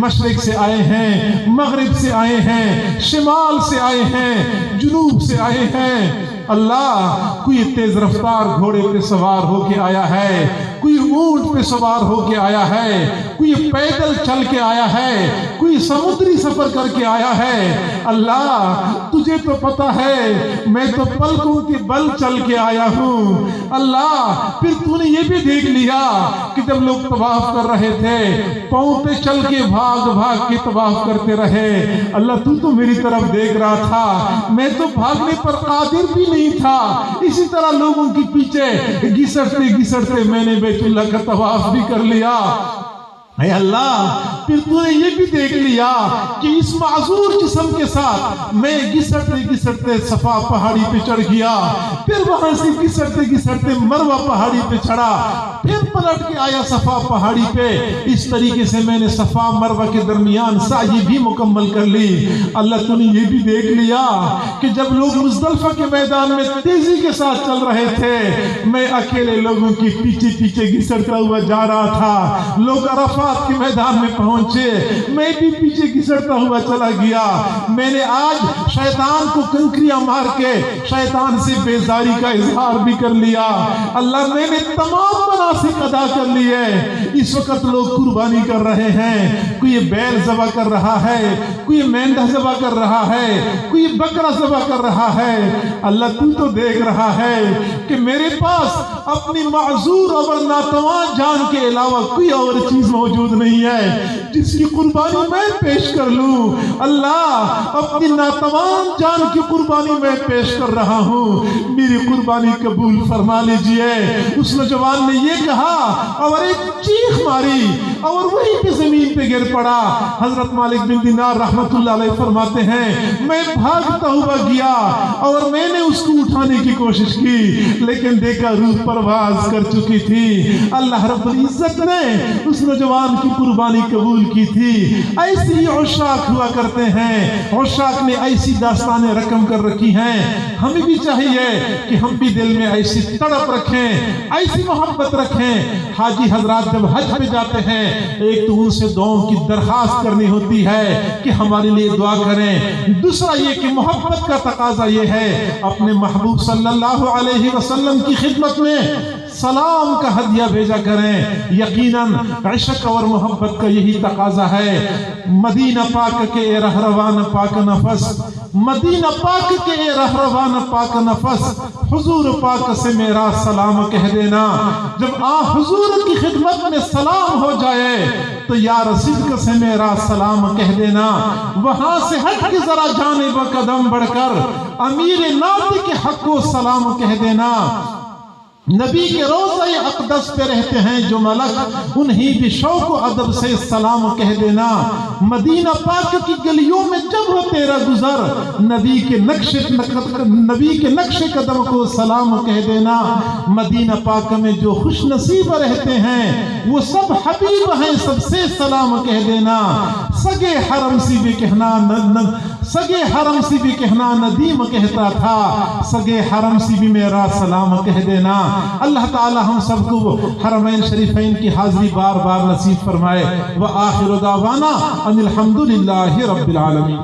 مشرق سے آئے ہیں، مغرب سے آئے ہیں، شمال سے آئے ہیں، جنوب سے آئے ہیں۔ اللہ کوئی تیز رفتار گھوڑے پہ سوار ہو کے آیا ہے، کوئی اونٹ پہ سوار ہو کے آیا ہے، کوئی پیدل چل کے آیا ہے، کوئی سمندری سفر کر کے آیا ہے۔ اللہ تجھے تو پتا ہے میں تو پلکوں کے بل چل کے آیا ہوں۔ اللہ پھر تو نے یہ بھی دیکھ لیا کہ جب لوگ طواف کر رہے تھے پاؤں پہ چل کے بھاگ بھاگ کے طواف کرتے رہے۔ اللہ تو میری طرف دیکھ رہا تھا، میں تو بھاگنے پر قادر بھی نہیں تھا۔ اسی طرح لوگوں کے پیچھے گھسٹتے گھسٹتے میں نے بیت اللہ کا طواف بھی کر لیا۔ اے اللہ پھر تو نے یہ بھی دیکھ لیا کہ اس معذور جسم کے ساتھ میں گھسٹتے گھسٹتے صفا پہاڑی پہ چڑھ گیا، پھر وہاں سے گھسٹتے گھسٹتے مروہ پہاڑی پہ چڑھا، پھر پلٹ کے آیا صفا پہاڑی پہ۔ اس طریقے سے میں نے صفا مروہ کے درمیان سعی بھی مکمل کر لی۔ اللہ تو نے یہ بھی دیکھ لیا کہ جب لوگ مزدلفہ کے میدان میں تیزی کے ساتھ چل رہے تھے، میں اکیلے لوگوں کے پیچھے پیچھے گھسٹتا ہوا جا رہا تھا۔ لوگ عرفات کے میدان میں پہنچے، میں بھی پیچھے گھسٹتا ہوا چلا گیا۔ میں نے آج شیطان کو کنکریاں مار کے شیطان سے بیزاری کا اظہار بھی کر لیا۔ اللہ میں نے تمام مناسک ادا کر لیے۔ اس وقت لوگ قربانی کر رہے ہیں، کوئی بیل ذبح کر رہا ہے، کوئی مینڈا ذبح کر رہا ہے، کوئی بکرا ذبح کر رہا ہے۔ اللہ تو دیکھ رہا ہے کہ میرے پاس اپنی معذور اور ناتواں جان کے علاوہ کوئی اور چیز موجود نہیں ہے جس کی قربانی میں پیش کر لوں۔ اللہ اپنی ناتوان جان کی قربانی میں پیش کر رہا ہوں، میری قربانی قبول فرما لیجئے۔ اس نوجوان نے یہ کہا اور ایک چیخ ماری اور وہی پہ زمین پہ گر پڑا۔ حضرت مالک بن دینار رحمت اللہ علیہ فرماتے ہیں میں بھاگتا ہوا گیا اور میں نے اس کو اٹھانے کی کوشش کی، لیکن دیکھا روح پرواز کر چکی تھی۔ اللہ رب العزت نے اس نوجوان کی قربانی قبول کی تھی۔ ایسی ہی عشاق ہوا کرتے ہیں، عشاق نے ایسی داستانیں رقم کر رکھی ہیں۔ ہمیں بھی چاہیے کہ ہم بھی دل میں ایسی تڑپ رکھیں، ایسی محبت رکھیں۔ حاجی حضرات جب حج پہ جاتے ہیں ایک تو ان سے دعاؤں کی درخواست کرنی ہوتی ہے کہ ہمارے لیے دعا کریں، دوسرا یہ کہ محبت کا تقاضا یہ ہے اپنے محبوب صلی اللہ علیہ وسلم کی خدمت میں سلام کا ہدیہ بھیجا کریں۔ یقیناً عشق اور محبت کا یہی تقاضا ہے۔ مدینہ پاک کے اے رہروان پاک نفس، مدینہ پاک کے اے رہروان پاک نفس، حضور پاک سے میرا سلام کہہ دینا۔ جب حضور کی خدمت میں سلام ہو جائے تو یا رسول سے میرا سلام کہہ دینا۔ وہاں سے ہٹ کے ذرا جانب قدم بڑھ کر امیر ناطق کے حق کو سلام کہہ دینا۔ نبی کے روضہ اقدس پہ رہتے ہیں جو ملک، انہیں بھی شوق و ادب سے سلام کہہ دینا۔ مدینہ پاک کی گلیوں میں جب ہو تیرا گزر، نبی کے نقش قدم کو سلام کہہ دینا۔ مدینہ پاک میں جو خوش نصیب رہتے ہیں وہ سب حبیب ہیں، سب سے سلام کہہ دینا۔ سگے حرم سی بھی کہنا ندیم کہتا تھا، سگے حرم سی بھی میرا سلام کہہ دینا۔ اللہ تعالی ہم سب کو حرمین شریفین کی حاضری بار بار نصیب فرمائے۔ وآخر دعوانا ان الحمدللہ رب العالمین۔